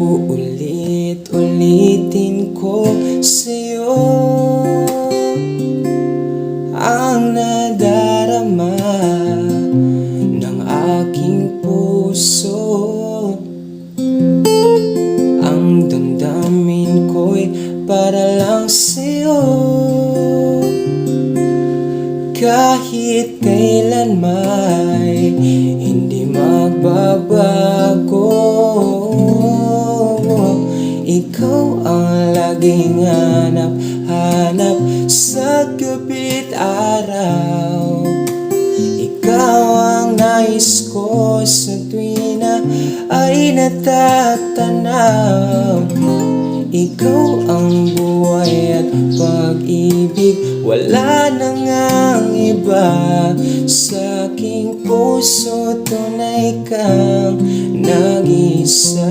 Uulit-ulitin ko sa'yo ang nadarama ng aking puso. Ang damdamin ko'y para lang sa'yo. Kahit kailan may hindi magbabago, ikaw ang laging hanap-hanap sa gabi't araw. Ikaw ang nais ko sa tuwing na ay natatanaw. Ikaw ang buhay at pag-ibig, wala na ngang iba. Sa aking puso tunay kang nag-isa.